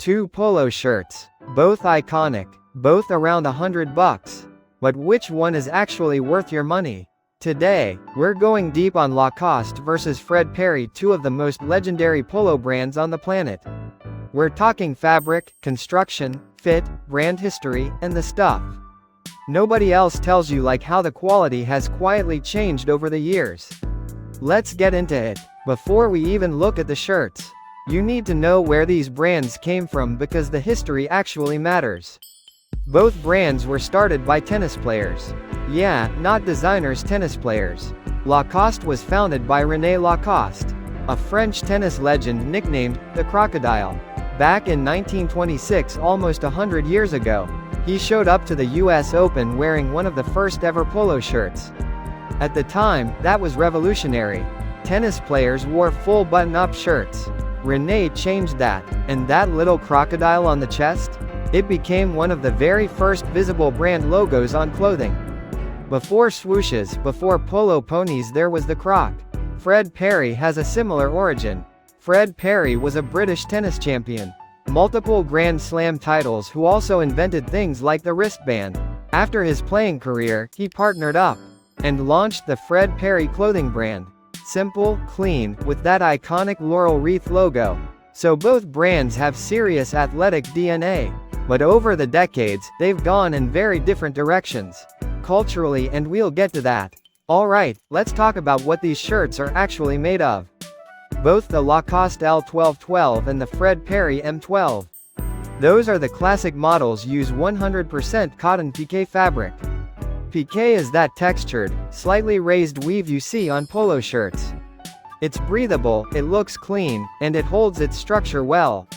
Two polo shirts. Both iconic. Both around $100. But which one is actually worth your money? Today, we're going deep on Lacoste versus Fred Perry, two of the most legendary polo brands on the planet. We're talking fabric, construction, fit, brand history, and the stuff nobody else tells you, like how the quality has quietly changed over the years. Let's get into it. Before we even look at the shirts, you need to know where these brands came from, because the history actually matters. Both brands were started by tennis players. Yeah, not designers, tennis players. Lacoste was founded by René Lacoste, a French tennis legend nicknamed the Crocodile. Back in 1926, almost 100 years ago, he showed up to the US Open wearing one of the first ever polo shirts. At the time, that was revolutionary. Tennis players wore full button-up shirts. René changed that, and that little crocodile on the chest? It became one of the very first visible brand logos on clothing. Before swooshes, before polo ponies, there was the croc. Fred Perry has a similar origin. Fred Perry was a British tennis champion, multiple Grand Slam titles, who also invented things like the wristband. After his playing career, he partnered up and launched the Fred Perry clothing brand. Simple, clean, with that iconic laurel wreath logo. So both brands have serious athletic DNA. But over the decades, they've gone in very different directions, culturally, and we'll get to that. Alright, let's talk about what these shirts are actually made of. Both the Lacoste L1212 and the Fred Perry M12. Those are the classic models, use 100% cotton piqué fabric. Piqué is that textured, slightly raised weave you see on polo shirts. It's breathable, it looks clean, and it holds its structure well.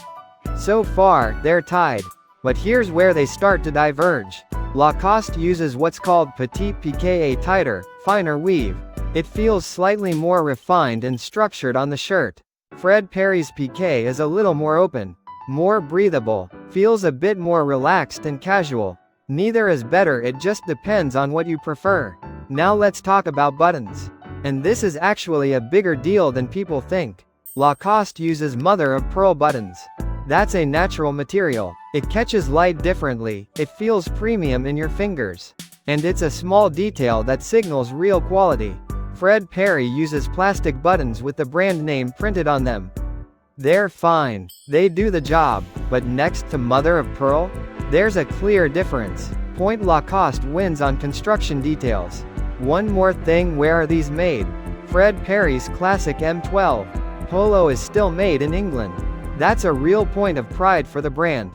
So far, they're tied. But here's where they start to diverge. Lacoste uses what's called petit piqué, a tighter, finer weave. It feels slightly more refined and structured on the shirt. Fred Perry's piqué is a little more open, more breathable, feels a bit more relaxed and casual. Neither is better, it just depends on what you prefer. Now let's talk about buttons. And this is actually a bigger deal than people think. Lacoste uses mother-of-pearl buttons. That's a natural material. It catches light differently, it feels premium in your fingers. And it's a small detail that signals real quality. Fred Perry uses plastic buttons with the brand name printed on them. They're fine. They do the job. But next to mother-of-pearl, there's a clear difference. Point Lacoste wins on construction details. One more thing, where are these made? Fred Perry's classic M12 Polo is still made in England. That's a real point of pride for the brand.